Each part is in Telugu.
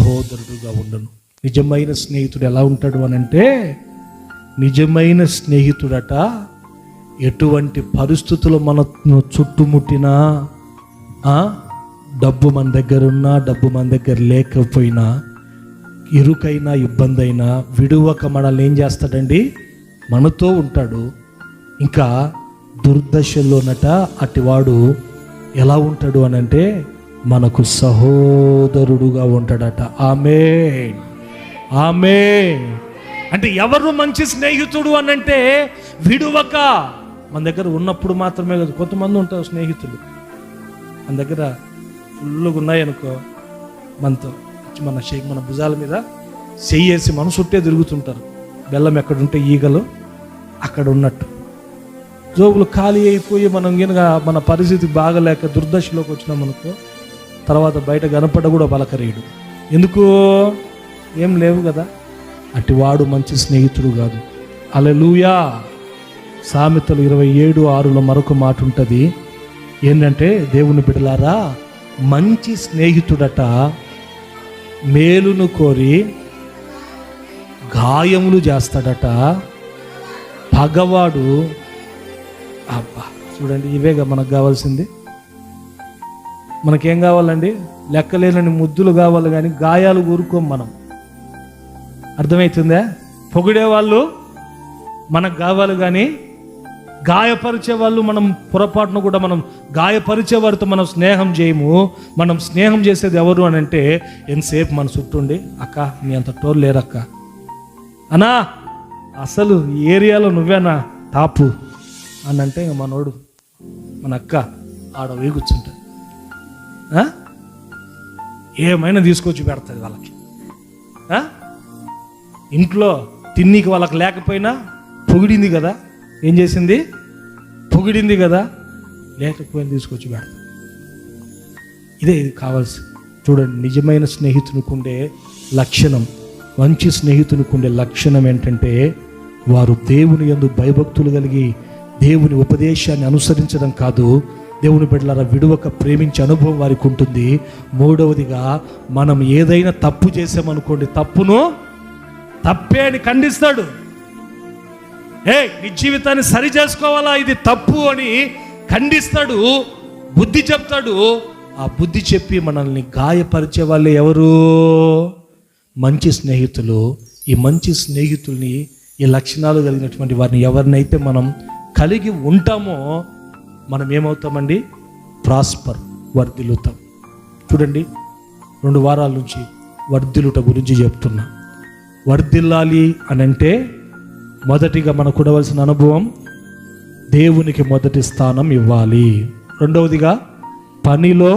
సహోదరుడుగా ఉండను. నిజమైన స్నేహితుడు ఎలా ఉంటాడు అనంటే, నిజమైన స్నేహితుడట ఎటువంటి పరిస్థితులు మనను చుట్టుముట్టినా, డబ్బు మన దగ్గర ఉన్నా, డబ్బు మన దగ్గర లేకపోయినా, ఇరుకైనా ఇబ్బంది అయినా విడువక మనల్ని ఏం చేస్తాడండి, మనతో ఉంటాడు. ఇంకా దుర్దశలోనట అటివాడు ఎలా ఉంటాడు అనంటే మనకు సహోదరుడుగా ఉంటాడట. ఆమేన్, ఆమేన్. అంటే ఎవరు మంచి స్నేహితుడు అనంటే విడువక మన దగ్గర ఉన్నప్పుడు మాత్రమే కాదు. కొంతమంది ఉంటారు స్నేహితులు మన దగ్గర ఫుల్గా ఉన్నాయనుకో, మనతో మన భుజాల మీద చెయ్యేసి మన చుట్టే తిరుగుతుంటారు. బెల్లం ఎక్కడుంటే ఈగలు అక్కడ ఉన్నట్టు. జోబులు ఖాళీ అయిపోయి మనం కనుక మన పరిస్థితి బాగలేక దుర్దశలోకి వచ్చినామనుకో, తర్వాత బయట కనపడ కూడా పలకరీడు. ఎందుకు? ఏం లేవు కదా. అటివాడు మంచి స్నేహితుడు కాదు. హల్లెలూయా. సామెతలు 27:6 మరొక మాట ఉంటుంది. ఏంటంటే, దేవుని బిడ్డలారా, మంచి స్నేహితుడట మేలును కోరి గాయములు చేస్తాడట. పగవాడు, అబ్బా చూడండి, ఇవేగా మనకు కావాల్సింది. మనకేం కావాలండి? లెక్కలేనని ముద్దులు కావాలి, కానీ గాయాలు ఊరుకోం మనం. అర్థమవుతుందా? పొగిడే వాళ్ళు మనకు కావాలి, కానీ గాయపరిచే వాళ్ళు మనం పొరపాటును కూడా మనం గాయపరిచే వారితో మనం స్నేహం చేయము. మనం స్నేహం చేసేది ఎవరు అని అంటే, ఎంతసేపు మన చుట్టూ ఉండి, అక్క నీ అంత టోర్ లేరక్క, అన్నా అసలు ఏరియాలో నువ్వేనా టాపు అని అంటే, మనోడు మన అక్క ఆడ వేయి కూర్చుంటుంది, ఏమైనా తీసుకొచ్చి పెడతాది వాళ్ళకి. ఇంట్లో తిన్నీకి వాళ్ళకి లేకపోయినా పొగిడింది కదా, ఏం చేసింది? పొగిడింది కదా, లేకపోయినా తీసుకొచ్చి పెడతాది. ఇది కావాల్సి. చూడండి, నిజమైన స్నేహితునికి ఉండే లక్షణం, మంచి స్నేహితునికి ఉండే లక్షణం ఏంటంటే, వారు దేవుని యందు భయభక్తులు కలిగి దేవుని ఉపదేశాన్ని అనుసరించడం కాదు, దేవుని బిడ్డలారా విడువక ప్రేమించే అనుభవం వారికి ఉంటుంది. మూడవదిగా, మనం ఏదైనా తప్పు చేసామనుకోండి, తప్పును తప్పే అని ఖండిస్తాడు. నీ జీవితాన్ని సరి చేసుకోవాలా, ఇది తప్పు అని ఖండిస్తాడు, బుద్ధి చెప్తాడు. ఆ బుద్ధి చెప్పి మనల్ని గాయపరిచే వాళ్ళే ఎవరు? మంచి స్నేహితులు. ఈ మంచి స్నేహితుల్ని, ఈ లక్షణాలు కలిగినటువంటి వారిని ఎవరినైతే మనం కలిగి ఉంటామో, మనం ఏమవుతామండి? ప్రాస్పర్, వర్ధిల్లుతాం. చూడండి, 2 వారాల నుంచి వర్ధిల్లుట గురించి చెప్తున్నా. వర్ధిల్లాలి అని అంటే మొదటిగా మనకు ఉండవలసిన అనుభవం, దేవునికి మొదటి స్థానం ఇవ్వాలి. రెండవదిగా, పనిలో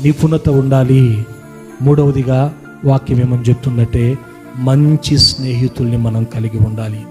నిపుణత ఉండాలి. మూడవదిగా, వాక్యం ఏమని చెప్తుందంటే, మంచి స్నేహితుల్ని మనం కలిగి ఉండాలి.